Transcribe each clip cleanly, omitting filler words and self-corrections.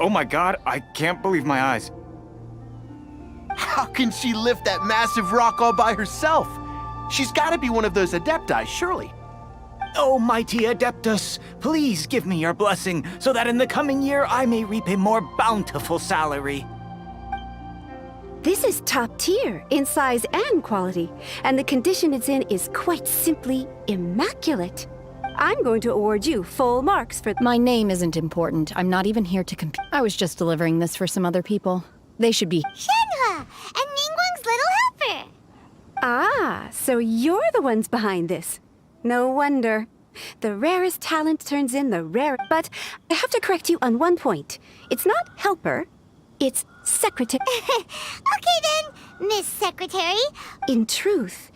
Oh my god, I can't believe my eyes. How can she lift that massive rock all by herself? She's gotta be one of those Adepti, surely. Oh, mighty Adeptus, please give me your blessing so that in the coming year I may reap a more bountiful salary. This is top tier in size and quality, and the condition it's in is quite simply immaculate. I'm going to award you full marks for— My name isn't important. I'm not even here to compete. I was just delivering this for some other people. They should be— Shenhe and Ningguang's little helper. Ah, so you're the ones behind this. No wonder. The rarest talent turns in the rare— But I have to correct you on one point. It's not helper, it's secretary. Okay then, Miss Secretary. In truth,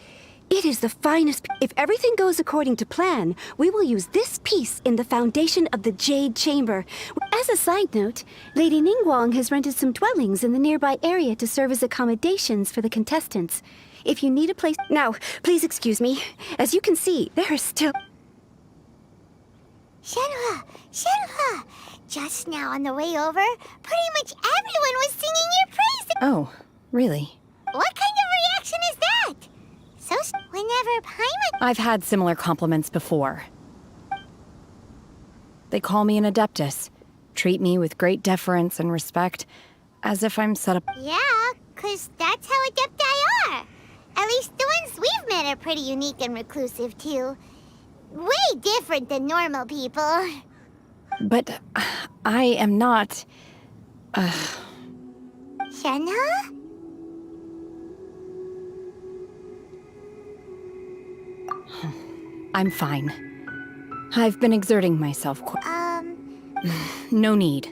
it is the finest— If everything goes according to plan, we will use this piece in the foundation of the Jade Chamber. As a side note, Lady Ningguang has rented some dwellings in the nearby area to serve as accommodations for the contestants. If you need a place— Now, please excuse me. As you can see, there are still— Shenhe! Just now on the way over, pretty much everyone was singing your praises. Oh, really? What kind of reaction is that? Whenever Paimon— I've had similar compliments before. They call me an Adeptus, treat me with great deference and respect, as if I'm set up— Yeah, 'cause that's how Adepti are. At least the ones we've met are pretty unique and reclusive, too. Way different than normal people. But I am not— Shenhe? I'm fine. I've been exerting myself No need.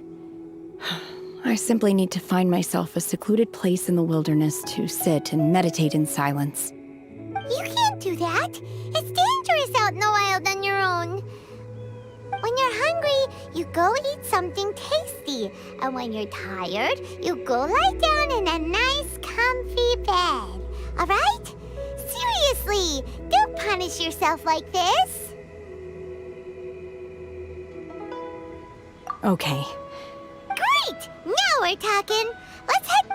I simply need to find myself a secluded place in the wilderness to sit and meditate in silence. You can't do that. It's dangerous out in the wild on your own. When you're hungry, you go eat something tasty. And when you're tired, you go lie down in a nice, comfy bed. All right? Seriously, don't punish yourself like this. Okay. Great! Now we're talking. Let's head...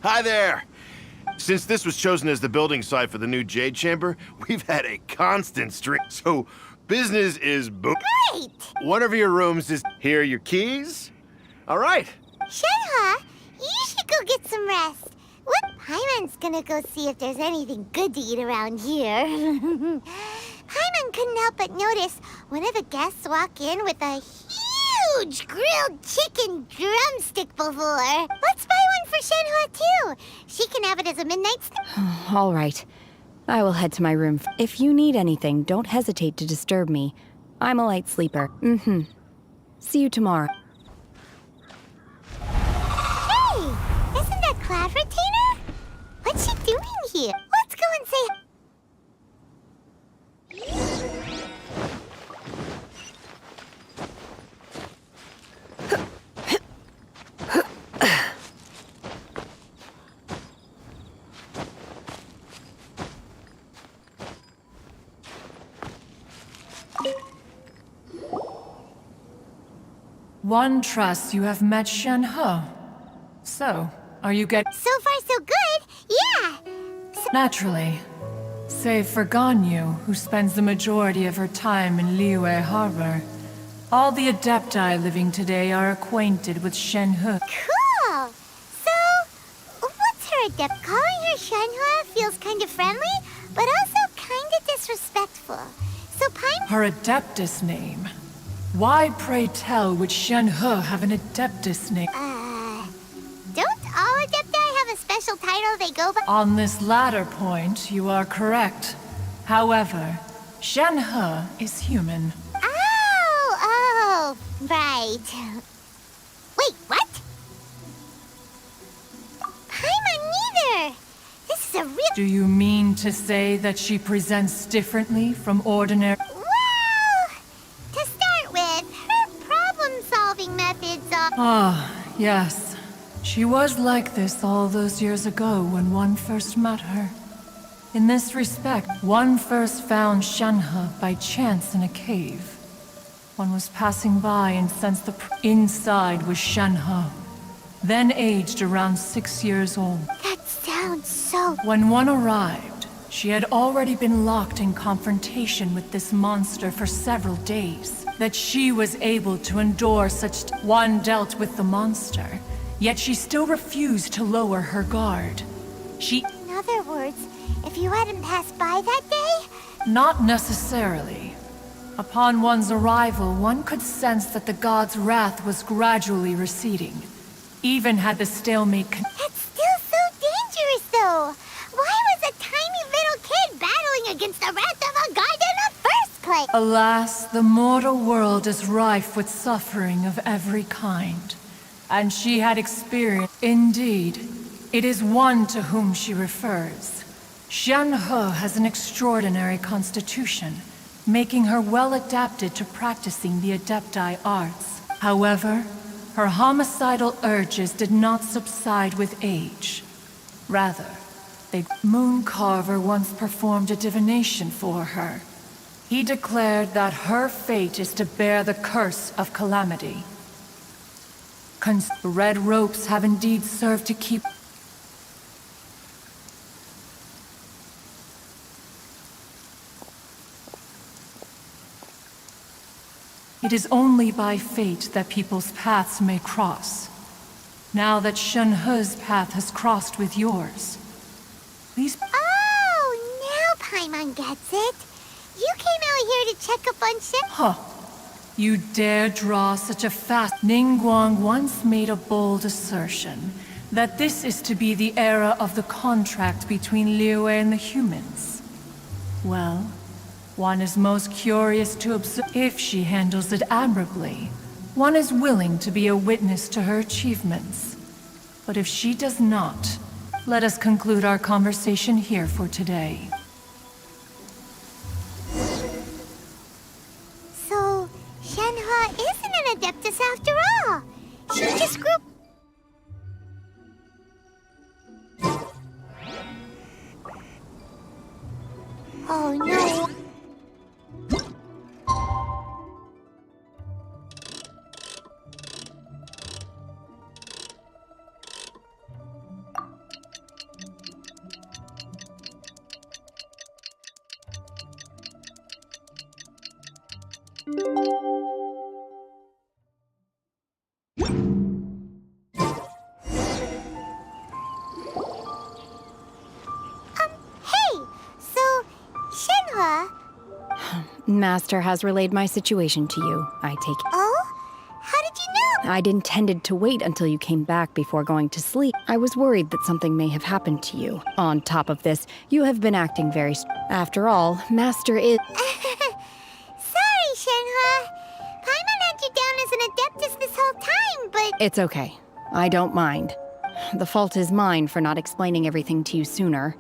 Hi there! Since this was chosen as the building site for the new Jade Chamber, we've had a constant stream, so business is boom. Great! One of your rooms is— Here are your keys. All right. Shenhe, you should go get some rest. What? Paimon's gonna go see if there's anything good to eat around here. Paimon couldn't help but notice one of the guests walk in with a huge grilled chicken drumstick before. Let's buy one for Shenhe too. She can have it as a midnight snack. All right. I will head to my room. If you need anything, don't hesitate to disturb me. I'm a light sleeper. See you tomorrow. Hey, isn't that Cloud Retainer? What's she doing here? Let's go and say... One trusts you have met Shenhe. So, are you So far, so good. Yeah. Naturally. Save for Ganyu, who spends the majority of her time in Liyue Harbor. All the Adepti living today are acquainted with Shenhe. Cool. So, what's her adept? Calling her Shenhe feels kind of friendly, but also kind of disrespectful. So Paimon... Her Adeptus name. Why, pray tell, would Shenhe have an Adeptus name? Don't title they go by? On this latter point, you are correct. However, Shenhe is human. Oh, right. Wait, what? Paimon neither. This is a real... Do you mean to say that she presents differently from ordinary? Well, to start with, her problem-solving methods are... Ah, yes. She was like this all those years ago when one first met her. In this respect, one first found Shenhe by chance in a cave. One was passing by and sensed inside was Shenhe, then aged around 6 years old. That sounds so... When one arrived, she had already been locked in confrontation with this monster for several days. That she was able to endure such... One dealt with the monster, yet she still refused to lower her guard. She... In other words, if you hadn't passed by that day? Not necessarily. Upon one's arrival, one could sense that the god's wrath was gradually receding. Even had the stalemate That's still so dangerous, though. Why was a tiny little kid battling against the wrath of a god in the first place? Alas, the mortal world is rife with suffering of every kind. And she had experienced... Indeed, it is one to whom she refers. Shenhe has an extraordinary constitution, making her well adapted to practicing the Adepti arts. However, her homicidal urges did not subside with age. Rather, Mooncarver once performed a divination for her. He declared that her fate is to bear the curse of calamity. Red ropes have indeed served to keep... It is only by fate that people's paths may cross. Now that Shenhe's path has crossed with yours, please... Oh, now Paimon gets it. You came out here to check up on Shen... Huh. You dare draw such a fast... Ningguang once made a bold assertion that this is to be the era of the contract between Liyue and the humans. Well, one is most curious to observe. If she handles it admirably, one is willing to be a witness to her achievements. But if she does not, let us conclude our conversation here for today. So, Shenhe isn't an Adeptus after all. She just grew... Oh no. Hey! So, Shenhe... Master has relayed my situation to you, I take it. Oh? How did you know? I'd intended to wait until you came back before going to sleep. I was worried that something may have happened to you. On top of this, you have been acting very... After all, Master is... Sorry, Shenhe. Paimon had you down as an Adeptus this whole time, but... It's okay. I don't mind. The fault is mine for not explaining everything to you sooner.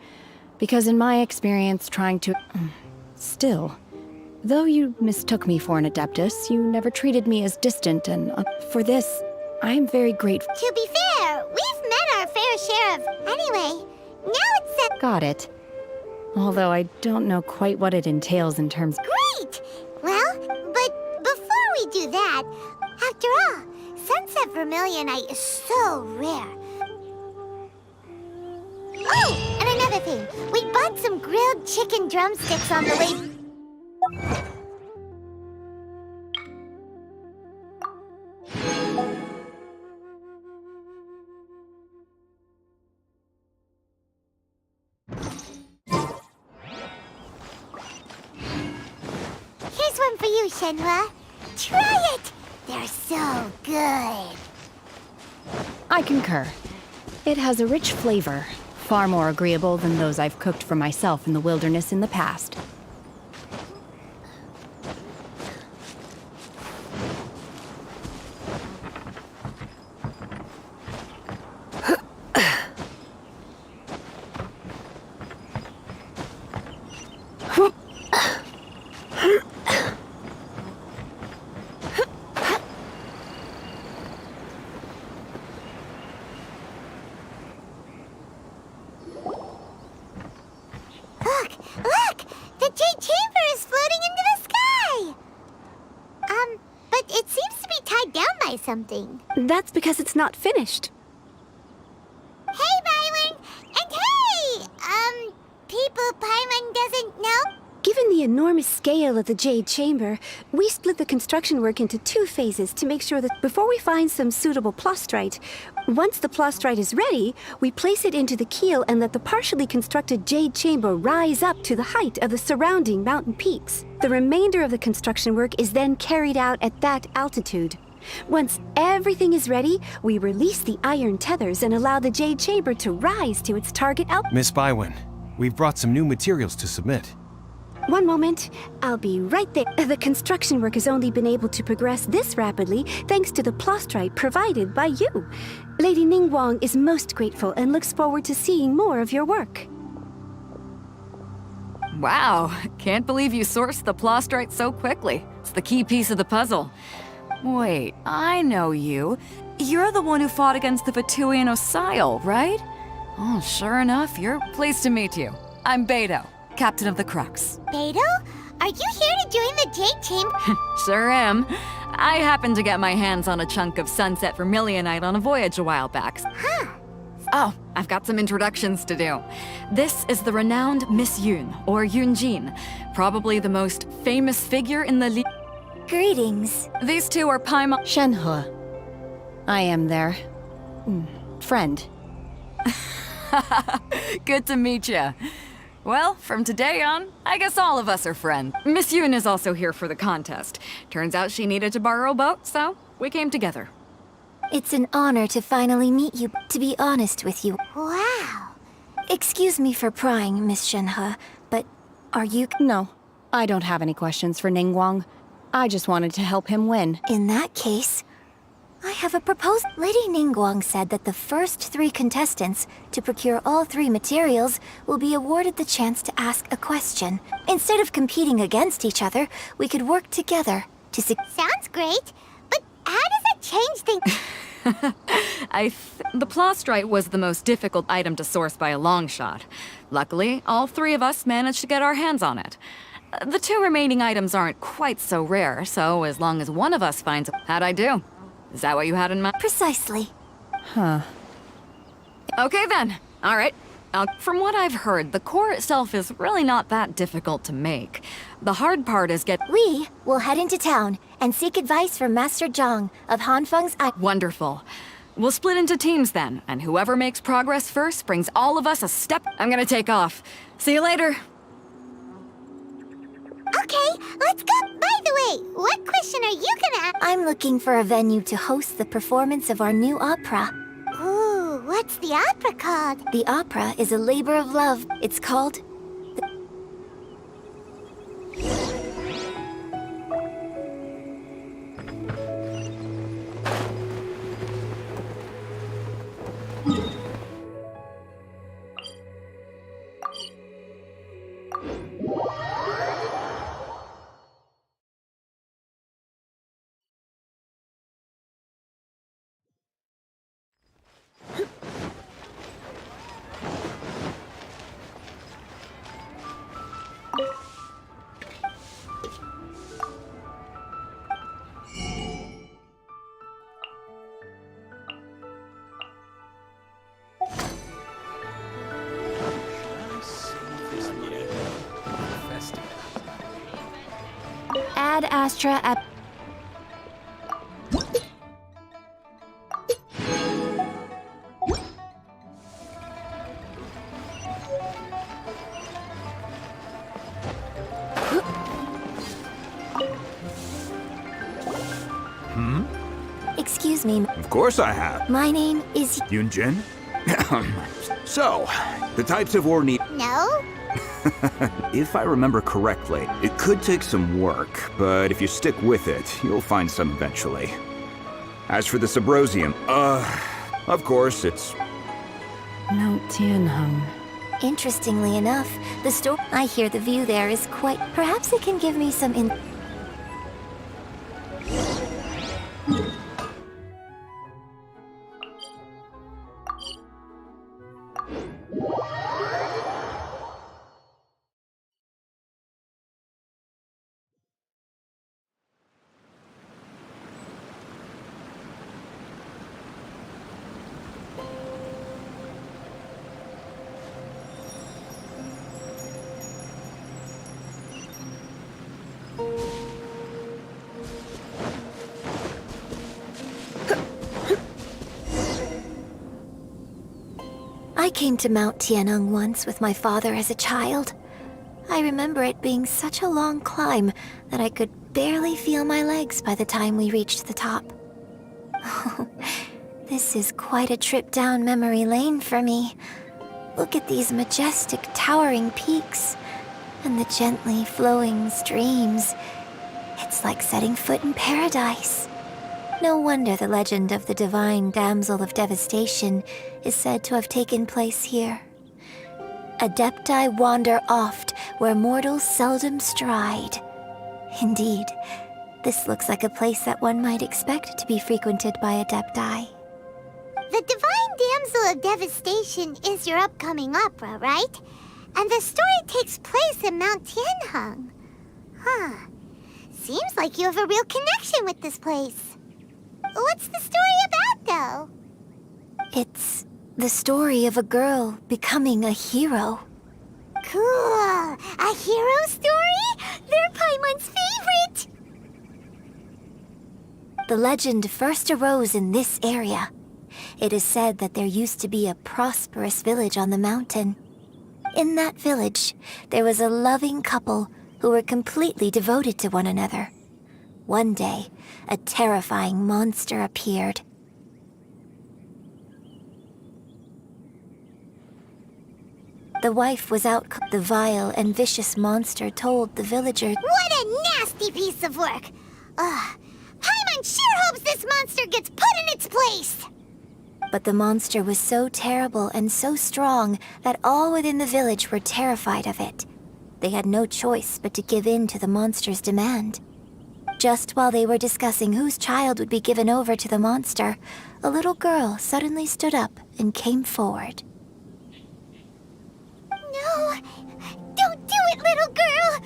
Because in my experience trying to... Still, though you mistook me for an Adeptus, you never treated me as distant and... for this, I am very grateful. To be fair, we've met our fair share of... Anyway, now it's set... Got it. Although I don't know quite what it entails in terms... Great! Well, but before we do that, after all, Sunset Vermilionite is so rare. Oh, and another thing. We bought some grilled chicken drumsticks on the way... Here's one for you, Shenhe. Try it! They're so good. I concur. It has a rich flavor, Far more agreeable than those I've cooked for myself in the wilderness in the past. Look! The Jade Chamber is floating into the sky! But it seems to be tied down by something. That's because it's not finished. Hey, Byron! And hey! People Paimon doesn't know? Given the enormous scale of the Jade Chamber, we split the construction work into 2 phases to make sure that before we find some suitable plastrite, once the plastrite is ready, we place it into the keel and let the partially constructed Jade Chamber rise up to the height of the surrounding mountain peaks. The remainder of the construction work is then carried out at that altitude. Once everything is ready, we release the iron tethers and allow the Jade Chamber to rise to its target altitude. Miss Bywin, we've brought some new materials to submit. One moment, I'll be right there. The construction work has only been able to progress this rapidly thanks to the plastrite provided by you. Lady Ningguang is most grateful and looks forward to seeing more of your work. Wow, can't believe you sourced the plastrite so quickly. It's the key piece of the puzzle. Wait, I know you. You're the one who fought against the Vatuian Osile, right? Oh, sure enough, you're pleased to meet you. I'm Beto, Captain of the Crux. Beto? Are you here to join the Jade Chamber? Sure am. I happened to get my hands on a chunk of sunset vermilionite on a voyage a while back. Huh. Oh, I've got some introductions to do. This is the renowned Miss Yun, or Yunjin, probably the most famous figure in the Greetings. These two are Paimon. Shenhe. I am their friend. Good to meet you. Well, from today on, I guess all of us are friends. Miss Yun is also here for the contest. Turns out she needed to borrow a boat, so we came together. It's an honor to finally meet you, to be honest with you. Wow. Excuse me for prying, Miss Shenhe, but are you... No, I don't have any questions for Ningguang. I just wanted to help him win. In that case, I have a proposal. Lady Ningguang said that the first 3 contestants to procure all 3 materials will be awarded the chance to ask a question. Instead of competing against each other, we could work together to Sounds great, but how does that change things? The plastrite was the most difficult item to source by a long shot. Luckily, all 3 of us managed to get our hands on it. The 2 remaining items aren't quite so rare, so as long as one of us finds it, how'd I do? Is that what you had in mind? Precisely. Huh. Okay then. All right. From what I've heard, the core itself is really not that difficult to make. The hard part is We will head into town and seek advice from Master Zhang of Hanfeng's Wonderful. We'll split into teams then, and whoever makes progress first brings all of us a step. I'm gonna take off. See you later. Okay, let's go. By the way, what question are you gonna ask? I'm looking for a venue to host the performance of our new opera. Ooh, what's the opera called? The opera is a labor of love. It's called... Ad Astra Ep... Excuse me. Of course I have. My name is... Yunjin? So, the types of war need... No? If I remember correctly, it could take some work, but if you stick with it, you'll find some eventually. As for the Subrosium, of course, it's... Mount Tianheng. Interestingly enough, the store... I hear the view there is quite... Perhaps it can give me some I came to Mount Tianheng once with my father as a child. I remember it being such a long climb that I could barely feel my legs by the time we reached the top. Oh, this is quite a trip down memory lane for me. Look at these majestic, towering peaks and the gently flowing streams. It's like setting foot in paradise. No wonder the legend of the divine damsel of devastation is said to have taken place here. Adepti wander oft where mortals seldom stride. Indeed, this looks like a place that one might expect to be frequented by Adepti. The Divine Damsel of Devastation is your upcoming opera, right? And the story takes place in Mount Tianheng. Huh. Seems like you have a real connection with this place. What's the story about, though? It's the story of a girl becoming a hero. Cool. A hero story? They're Paimon's favorite! The legend first arose in this area. It is said that there used to be a prosperous village on the mountain. In that village, there was a loving couple who were completely devoted to one another. One day, a terrifying monster appeared. The wife was out. The vile and vicious monster told the villagers, What a nasty piece of work! Ugh. Paimon sure hopes this monster gets put in its place! but the monster was so terrible and so strong that all within the village were terrified of it. They had no choice but to give in to the monster's demand. Just while they were discussing whose child would be given over to the monster, a little girl suddenly stood up and came forward. No! Don't do it, little girl!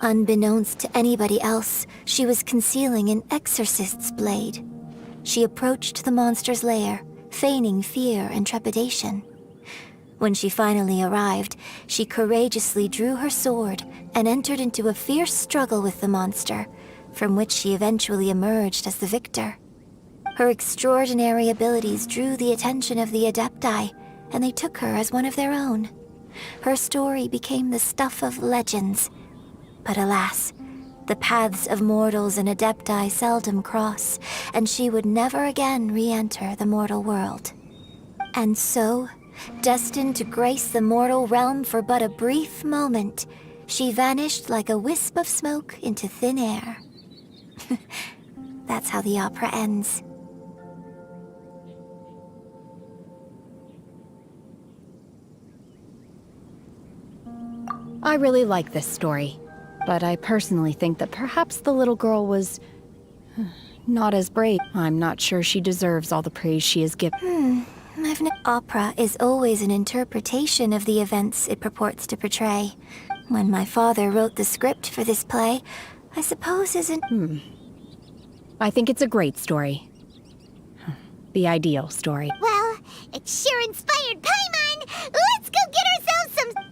Unbeknownst to anybody else, she was concealing an exorcist's blade. She approached the monster's lair, feigning fear and trepidation. When she finally arrived, she courageously drew her sword and entered into a fierce struggle with the monster, from which she eventually emerged as the victor. Her extraordinary abilities drew the attention of the Adepti, and they took her as one of their own. Her story became the stuff of legends. But alas, the paths of mortals and Adepti seldom cross, and she would never again re-enter the mortal world. And so, destined to grace the mortal realm for but a brief moment, she vanished like a wisp of smoke into thin air. That's how the opera ends. I really like this story, but I personally think that perhaps the little girl was not as brave. I'm not sure she deserves all the praise she is given. Opera is always an interpretation of the events it purports to portray. When my father wrote the script for this play, I suppose isn't... I think it's a great story. The ideal story. Well, it sure inspired Paimon! Let's go get ourselves some...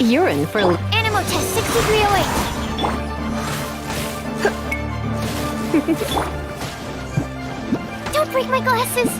You're in for... Animal test 6308. Don't break my glasses.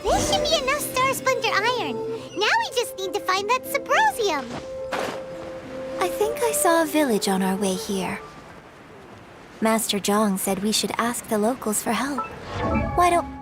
This should be enough Star Splinter iron. Now we just need to find that Subrosium. I think I saw a village on our way here. Master Zhang said we should ask the locals for help. Why don't...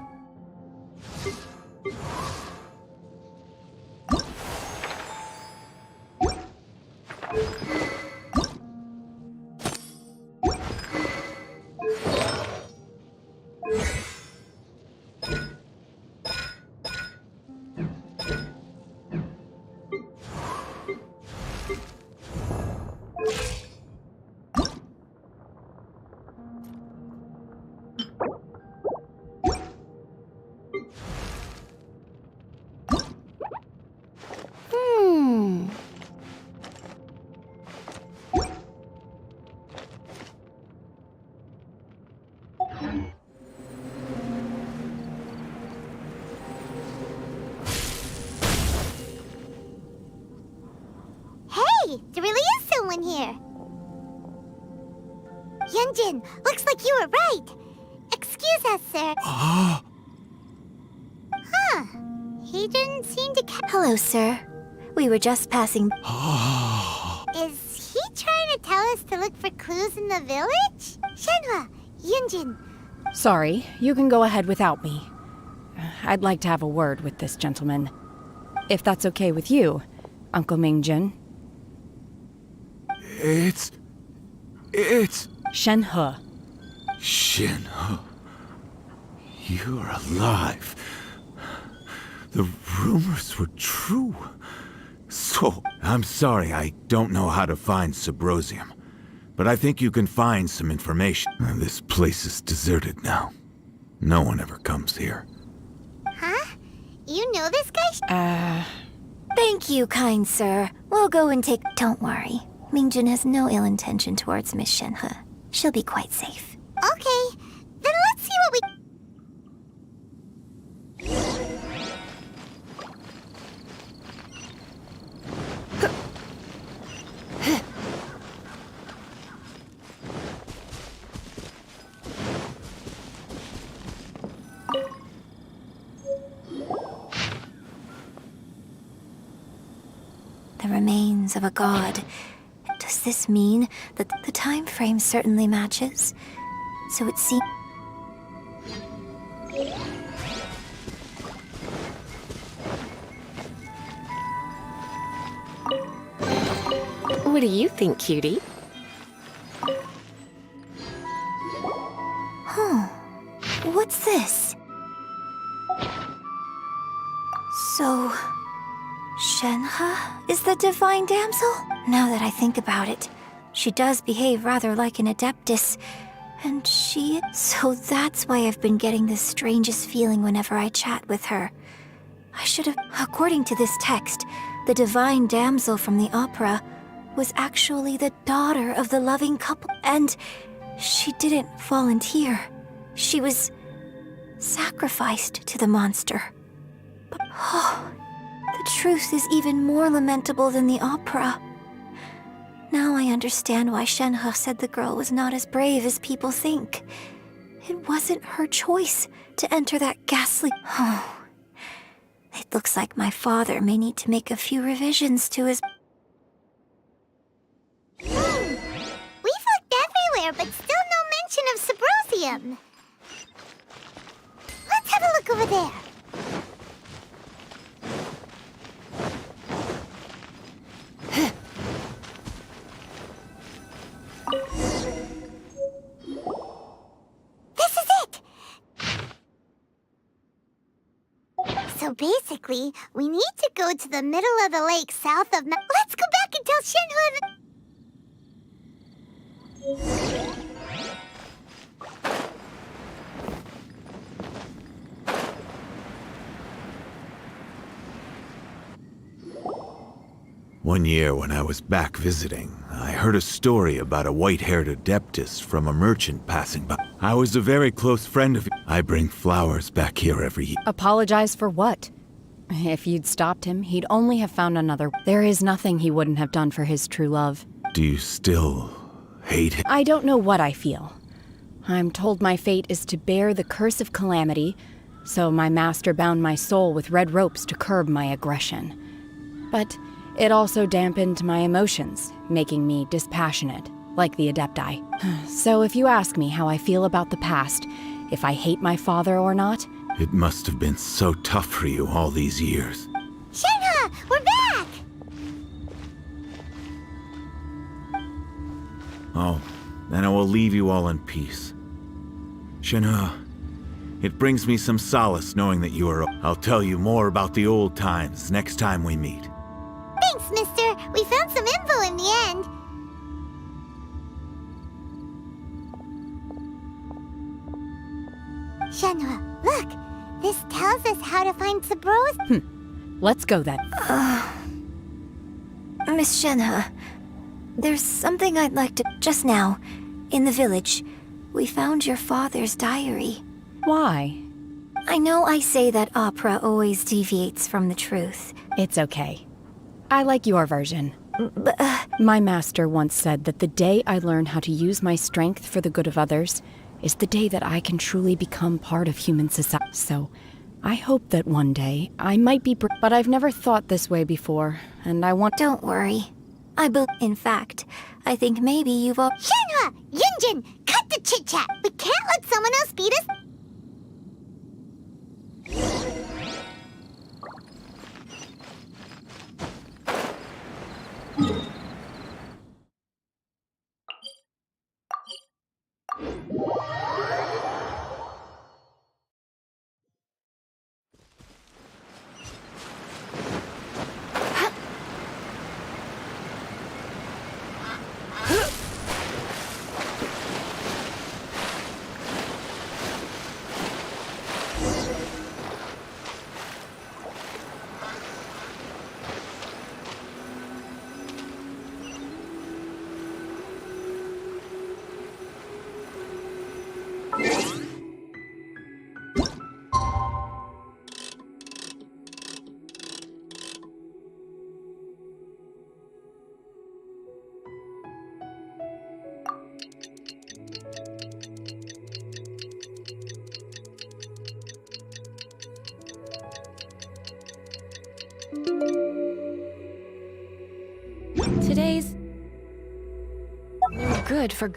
Hey, there really is someone here. Yunjin, looks like you were right. Excuse us, sir. Huh. He didn't seem to Hello, sir. We were just passing... Is he trying to tell us to look for clues in the village? Shenhua, Yunjin. Sorry, you can go ahead without me. I'd like to have a word with this gentleman. If that's okay with you, Uncle Mingjun. It's... Shenhe. Shenhe. You're alive. The rumors were true. So, I'm sorry I don't know how to find Subrosium, but I think you can find some information. This place is deserted now. No one ever comes here. Huh? You know this guy? Thank you, kind sir. We'll go and take... Don't worry. Mingjun has no ill intention towards Miss Shenhe. She'll be quite safe. Okay, then let's see what we... The remains of a god. Does this mean that the time frame certainly matches? So it seems... What do you think, cutie? What's this? So... Shenhe is the divine damsel? Now that I think about it, she does behave rather like an adeptus. And so that's why I've been getting the strangest feeling whenever I chat with her. I should have... According to this text, the divine damsel from the opera was actually the daughter of the loving couple. And she didn't volunteer. She was sacrificed to the monster. But, the truth is even more lamentable than the opera. Now I understand why Shenhe said the girl was not as brave as people think. It wasn't her choice to enter that ghastly... It looks like my father may need to make a few revisions to his... We've looked everywhere, but still no mention of Sabrosium. Let's have a look over there. This is it! So basically, we need to go to the middle of the lake south of... Let's go back and tell Shenhe... One year when I was back visiting, I heard a story about a white-haired adeptus from a merchant passing by. I was a very close friend of... I bring flowers back here every year. Apologize for what? If you'd stopped him, he'd only have found another. There is nothing he wouldn't have done for his true love. Do you still hate him? I don't know what I feel. I'm told my fate is to bear the curse of calamity, so my master bound my soul with red ropes to curb my aggression. But it also dampened my emotions, making me dispassionate, like the Adepti. So if you ask me how I feel about the past, if I hate my father or not... It must have been so tough for you all these years. Shenhe, we're back! Oh, then I will leave you all in peace. Shenhe, it brings me some solace knowing that you are... I'll tell you more about the old times next time we meet. Thanks, mister. We found some info in the end. Shenhe, look. This tells us how to find Sabros. Let's go then. Miss Shenhe, there's something I'd like to... Just now, in the village, we found your father's diary. Why? I know I say that opera always deviates from the truth. It's okay. I like your version. My master once said that the day I learn how to use my strength for the good of others is the day that I can truly become part of human society. So, I hope that one day I might be but I've never thought this way before, and I want... Don't worry. In fact, I think maybe you've all... Shenhe! Yunjin! Cut the chit-chat! We can't let someone else beat us! Today's no good for...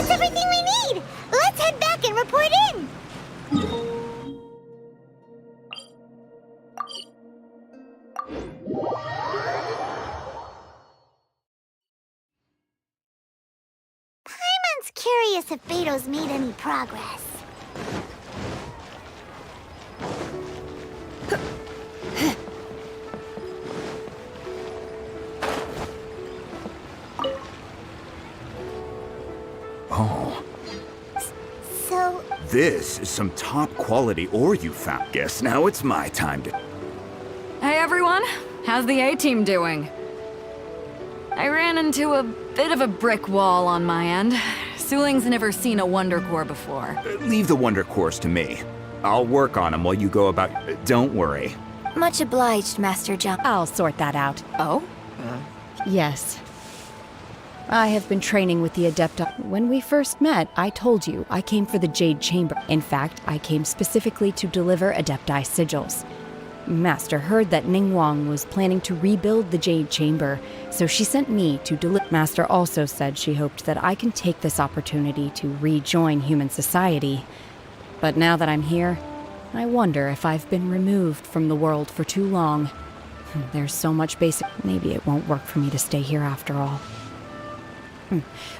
That's everything we need! Let's head back and report in! Paimon's curious if Beto's made any progress. Oh. So... This is some top-quality ore you found. Guess now it's my time to... Hey everyone, how's the A-team doing? I ran into a bit of a brick wall on my end. Suling's never seen a Wonder Core before. Leave the Wonder Cores to me. I'll work on them while you go about... Don't worry. Much obliged, Master John. I'll sort that out. Oh? Yes. I have been training with the Adepti. When we first met, I told you I came for the Jade Chamber. In fact, I came specifically to deliver Adepti sigils. Master heard that Ningguang was planning to rebuild the Jade Chamber, so she sent me to deliver. Master also said she hoped that I can take this opportunity to rejoin human society. But now that I'm here, I wonder if I've been removed from the world for too long. There's so much basic... Maybe it won't work for me to stay here after all.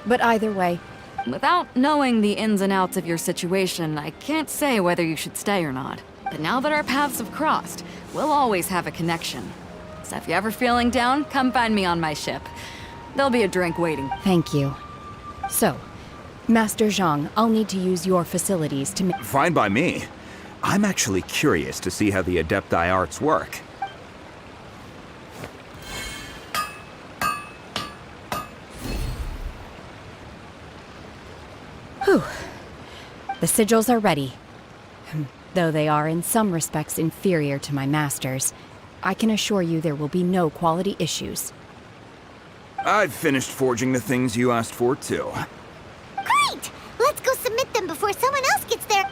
But either way... Without knowing the ins and outs of your situation, I can't say whether you should stay or not. But now that our paths have crossed, we'll always have a connection. So if you're ever feeling down, come find me on my ship. There'll be a drink waiting. Thank you. So, Master Zhang, I'll need to use your facilities to make... Fine by me. I'm actually curious to see how the Adepti arts work. Whew. The sigils are ready. Though they are in some respects inferior to my master's, I can assure you there will be no quality issues. I've finished forging the things you asked for, too. Great! Let's go submit them before someone else gets there.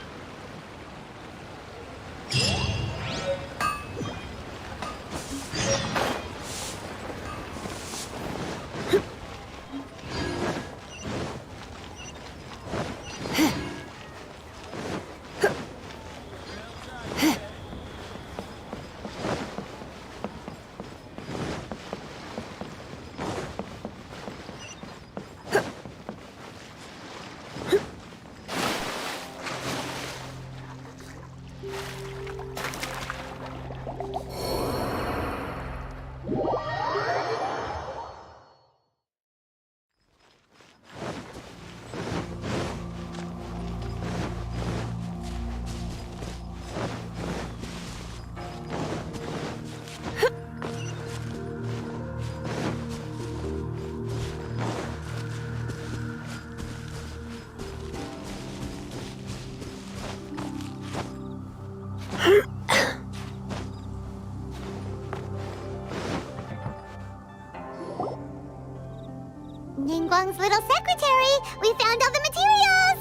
Ningguang's little secretary! We found all the materials!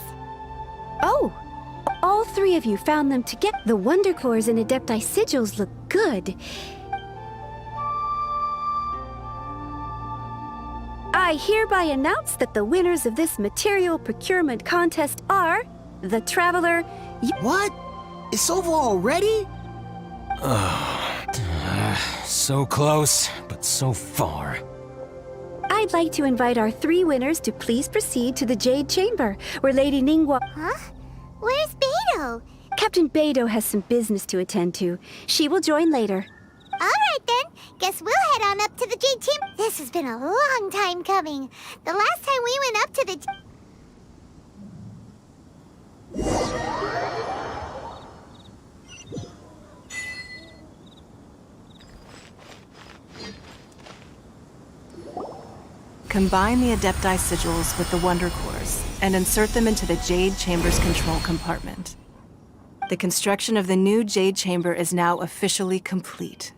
Oh! All three of you found them to get the Wonder Cores and Adepti sigils look good. I hereby announce that the winners of this material procurement contest are the Traveler... What? It's over already? So close, but so far. I'd like to invite our three winners to please proceed to the Jade Chamber, where Lady Ningguang... Huh? Where's Beto? Captain Beto has some business to attend to. She will join later. Alright then, guess we'll head on up to the Jade Chamber. This has been a long time coming. The last time we went up to the... Combine the Adepti sigils with the Wonder Cores and insert them into the Jade Chamber's control compartment. The construction of the new Jade Chamber is now officially complete.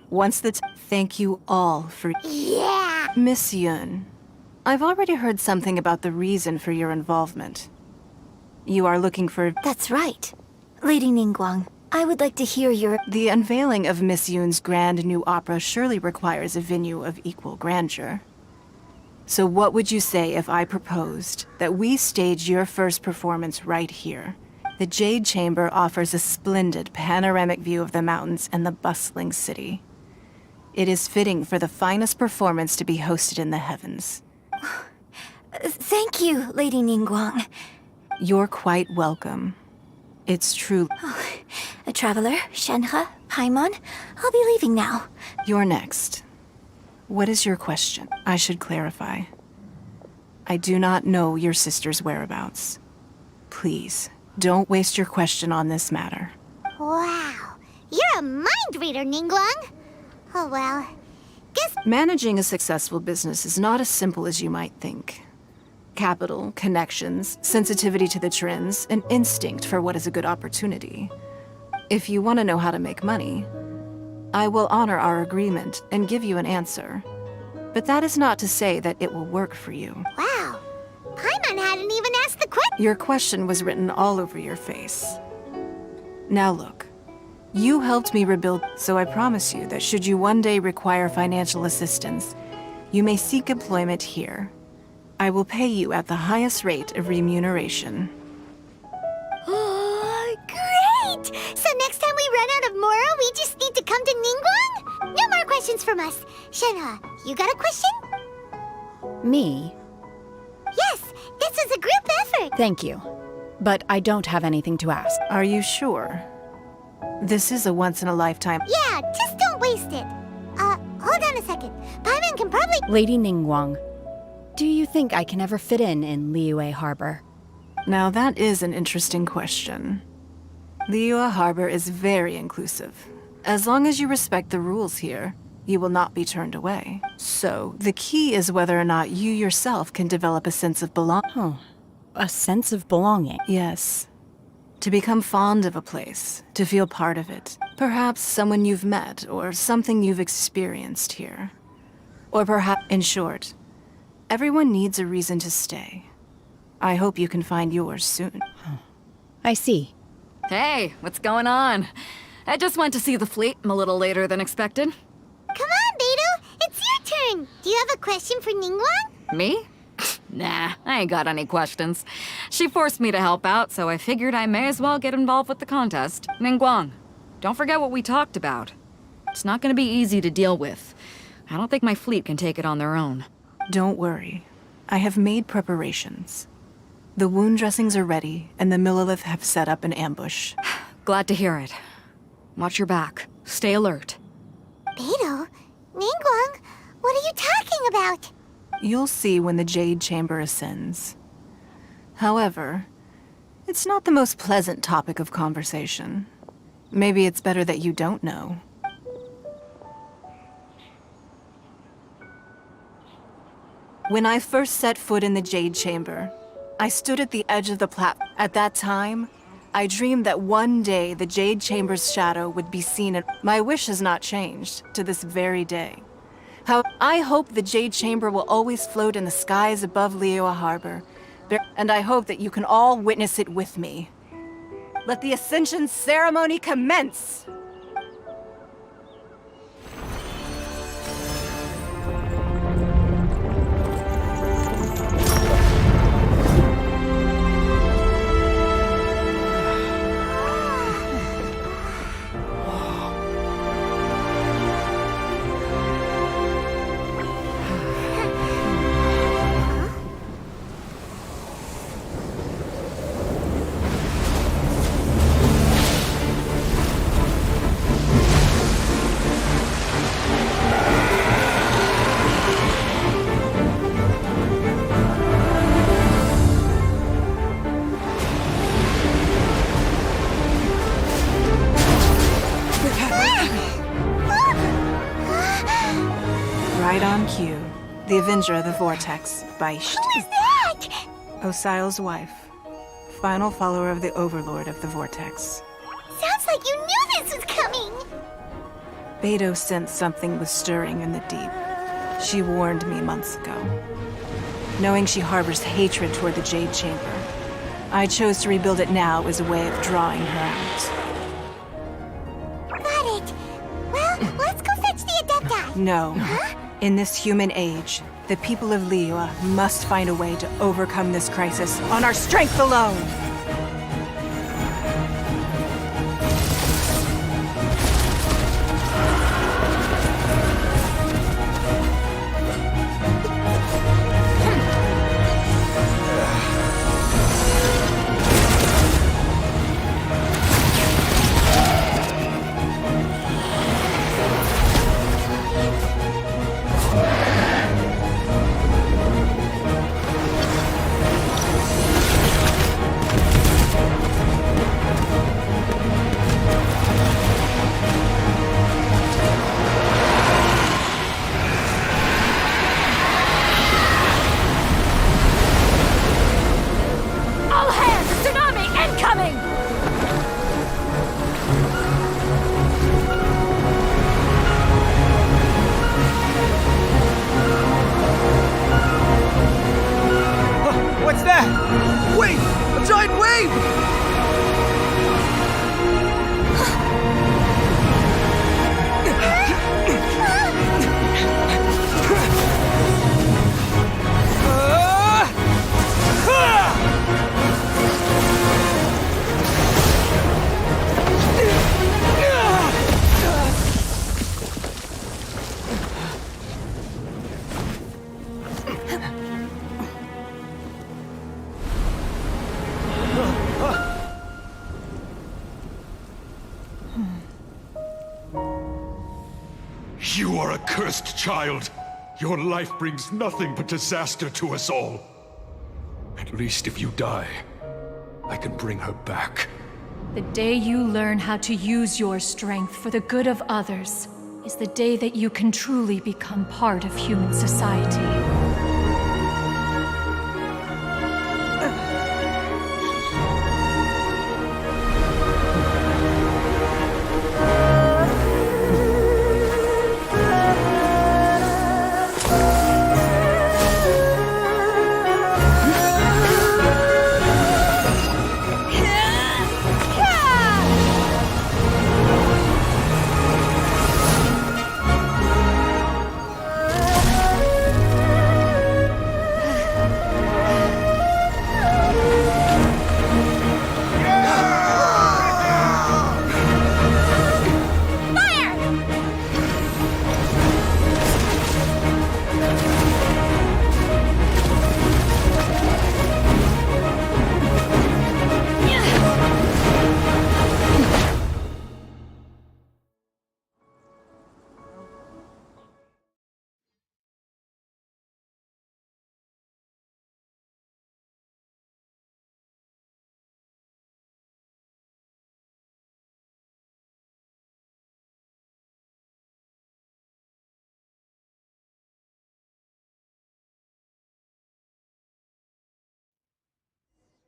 Once the thank you all for... Yeah! Miss Yun, I've already heard something about the reason for your involvement. You are looking for... That's right. Lady Ningguang, I would like to hear your... The unveiling of Miss Yun's grand new opera surely requires a venue of equal grandeur. So what would you say if I proposed that we stage your first performance right here? The Jade Chamber offers a splendid panoramic view of the mountains and the bustling city. It is fitting for the finest performance to be hosted in the heavens. Thank you, Lady Ningguang. You're quite welcome. It's true. A traveler, Shenhe, Paimon, I'll be leaving now. You're next. What is your question? I should clarify. I do not know your sister's whereabouts. Please, don't waste your question on this matter. Wow, you're a mind reader, Ningguang. Oh well, guess... Managing a successful business is not as simple as you might think. Capital, connections, sensitivity to the trends, and instinct for what is a good opportunity. If you want to know how to make money, I will honor our agreement and give you an answer. But that is not to say that it will work for you. Wow, Paimon hadn't even asked the question. Your question was written all over your face. Now look, you helped me rebuild, so I promise you that should you one day require financial assistance, you may seek employment here. I will pay you at the highest rate of remuneration. Oh, great! So next time we run out of Moro, we just need to come to Ningguang? No more questions from us. Shenhe, you got a question? Me? Yes, this is a group effort. Thank you. But I don't have anything to ask. Are you sure? This is a once-in-a-lifetime... Yeah, just don't waste it. Hold on a second. Paimon can probably... Lady Ningguang, do you think I can ever fit in Liyue Harbor? Now that is an interesting question. Liyue Harbor is very inclusive. As long as you respect the rules here, you will not be turned away. So, the key is whether or not you yourself can develop a sense of belonging. Oh, a sense of belonging. Yes. To become fond of a place, to feel part of it. Perhaps someone you've met, or something you've experienced here. Or perhaps, in short, everyone needs a reason to stay. I hope you can find yours soon. I see. Hey, what's going on? I just went to see the fleet a little later than expected. Come on, Beidou, it's your turn. Do you have a question for Ningguang? Me? Nah, I ain't got any questions. She forced me to help out, so I figured I may as well get involved with the contest. Ningguang, don't forget what we talked about. It's not gonna be easy to deal with. I don't think my fleet can take it on their own. Don't worry. I have made preparations. The wound dressings are ready, and the Millilith have set up an ambush. Glad to hear it. Watch your back. Stay alert. Beidou, Ningguang, what are you talking about? You'll see when the Jade Chamber ascends. However, it's not the most pleasant topic of conversation. Maybe it's better that you don't know. When I first set foot in the Jade Chamber, I stood at the edge of the platform. At that time, I dreamed that one day the Jade Chamber's shadow would be seen, and my wish has not changed to this very day. I hope the Jade Chamber will always float in the skies above Liyue Harbor, and I hope that you can all witness it with me. Let the Ascension ceremony commence! Right on cue. The Avenger of the Vortex, Beisht. Who is that? Osial's wife. Final follower of the Overlord of the Vortex. Sounds like you knew this was coming. Beidou sensed something was stirring in the deep. She warned me months ago. Knowing she harbors hatred toward the Jade Chamber, I chose to rebuild it now as a way of drawing her out. Got it. Well, let's go fetch the Adepti. No. Huh? In this human age, the people of Liyue must find a way to overcome this crisis on our strength alone! What's that? Wait! A giant wave! You are a cursed child. Your life brings nothing but disaster to us all. At least if you die, I can bring her back. The day you learn how to use your strength for the good of others is the day that you can truly become part of human society.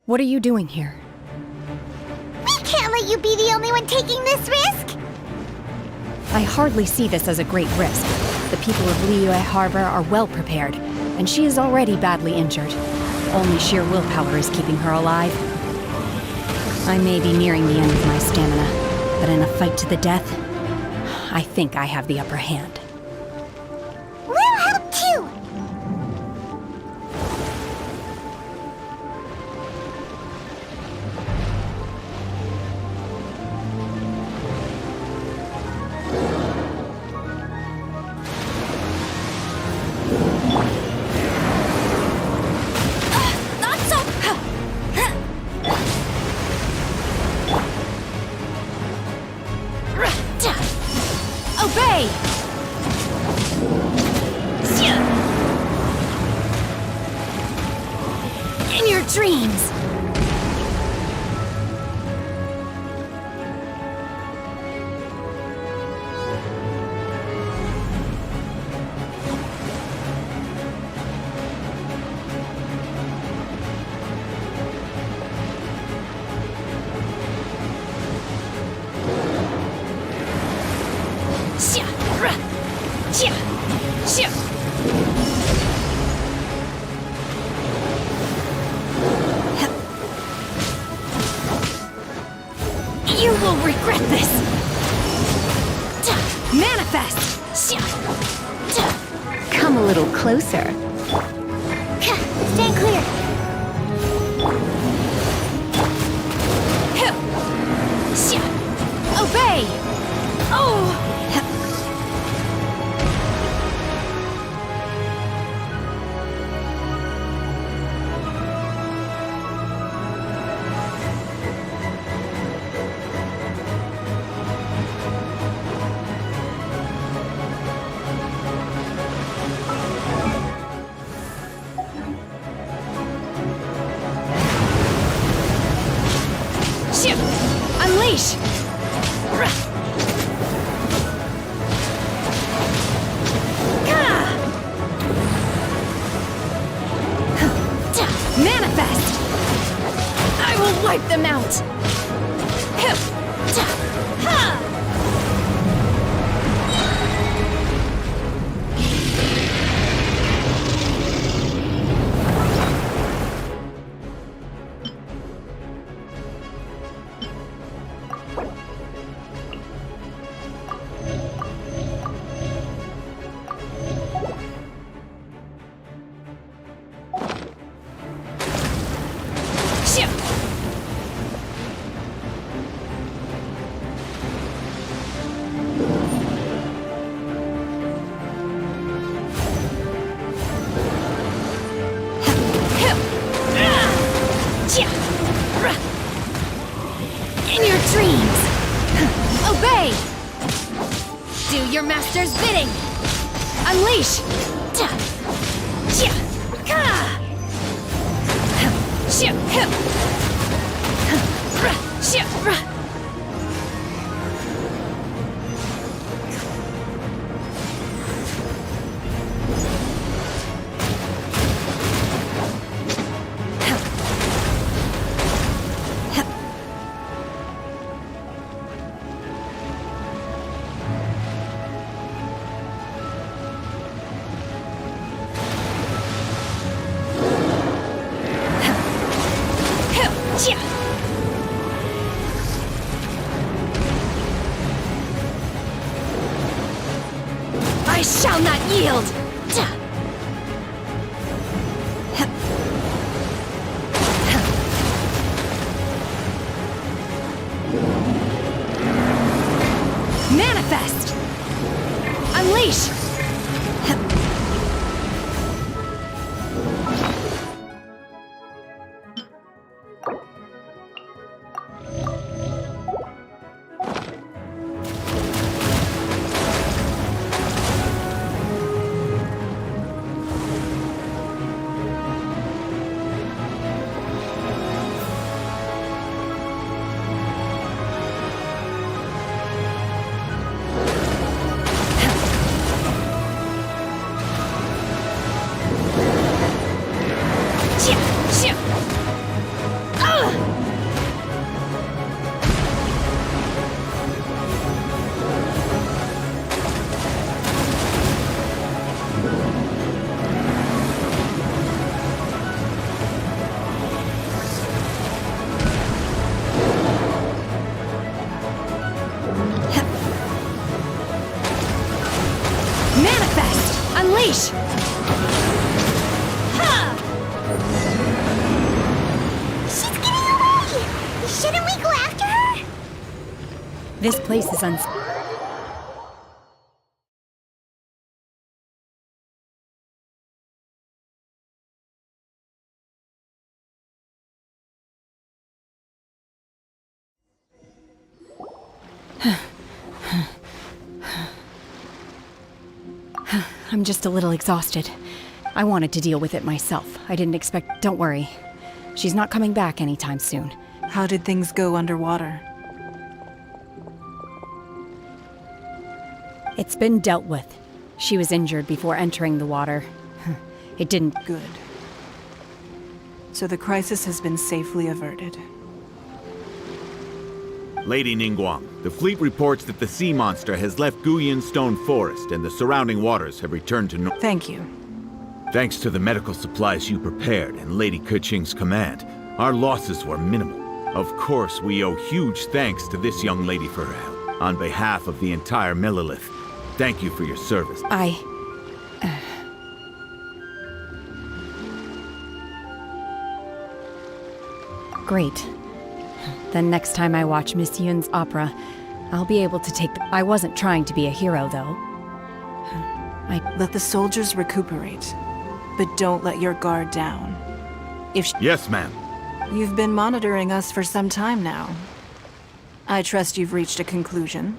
What are you doing here? We can't let you be the only one taking this risk! I hardly see this as a great risk. The people of Liyue Harbor are well prepared, and she is already badly injured. Only sheer willpower is keeping her alive. I may be nearing the end of my stamina, but in a fight to the death, I think I have the upper hand. We'll help too! Obey! In your dreams! You will regret this! Manifest! little closer. Stand clear. Obey! Oh! Shoot! Unleash! Manifest! I will wipe them out! In your dreams! Obey! Do your master's bidding! Unleash! I shall not yield! Manifest! Unleash! Manifest! Unleash! She's getting away! Shouldn't we go after her? This place is I'm just a little exhausted. I wanted to deal with it myself. I didn't expect... Don't worry. She's not coming back anytime soon. How did things go underwater? It's been dealt with. She was injured before entering the water. It didn't... Good. So the crisis has been safely averted. Lady Ningguang, the fleet reports that the sea monster has left Guyan Stone Forest and the surrounding waters have returned to Thank you. Thanks to the medical supplies you prepared and Lady Keqing's command, our losses were minimal. Of course, we owe huge thanks to this young lady for her help. On behalf of the entire Millelith, thank you for your service. Great. Then next time I watch Miss Yun's opera, I'll be able to take I wasn't trying to be a hero, though. Let the soldiers recuperate, but don't let your guard down. Yes, ma'am. You've been monitoring us for some time now. I trust you've reached a conclusion.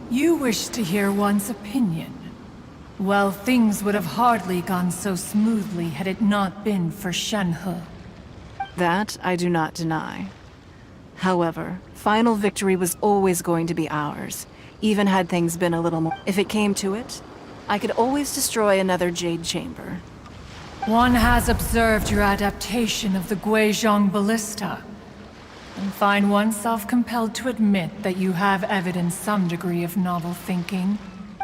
You wish to hear one's opinion. Well, things would have hardly gone so smoothly had it not been for Shenhe. That I do not deny. However, final victory was always going to be ours, even had things been a little more. If it came to it, I could always destroy another Jade Chamber. One has observed your adaptation of the Guizhong Ballista, and find oneself compelled to admit that you have evidenced some degree of novel thinking.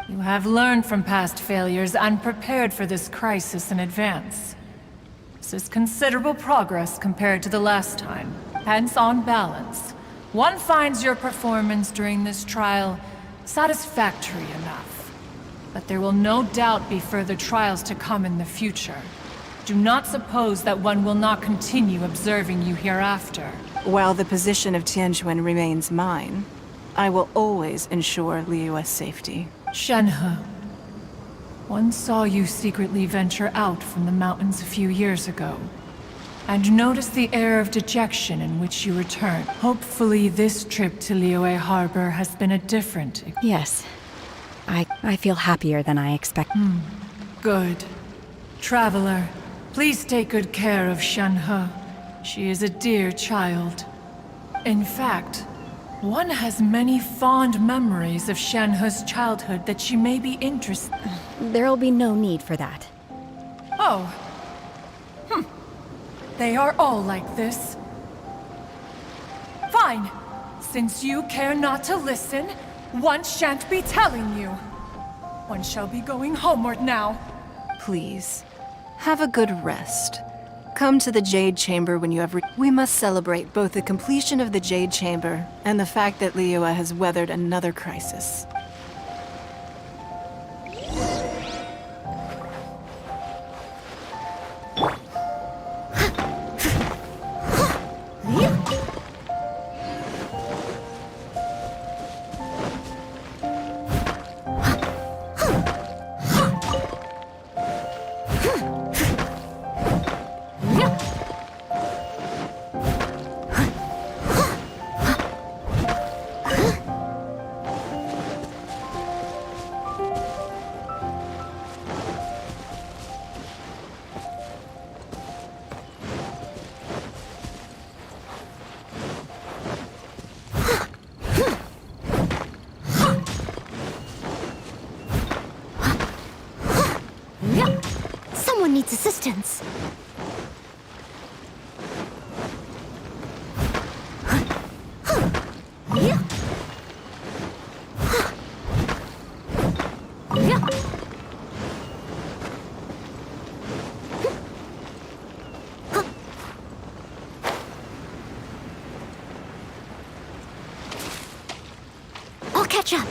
You have learned from past failures and prepared for this crisis in advance. This is considerable progress compared to the last time. Hence, on balance, one finds your performance during this trial satisfactory enough. But there will no doubt be further trials to come in the future. Do not suppose that one will not continue observing you hereafter. While the position of Tianquan remains mine, I will always ensure Liyue's safety. Shenhe, one saw you secretly venture out from the mountains a few years ago, and noticed the air of dejection in which you returned. Hopefully this trip to Liyue Harbor has been a different... Yes. I feel happier than I expected. Good. Traveler, please take good care of Shenhe. She is a dear child. In fact, one has many fond memories of Shenhe's childhood that she may be interested. There'll be no need for that. Oh. They are all like this. Fine. Since you care not to listen, one shan't be telling you. One shall be going homeward now. Please, have a good rest. Come to the Jade Chamber when you have We must celebrate both the completion of the Jade Chamber and the fact that Liyue has weathered another crisis. Someone needs assistance. I'll catch up.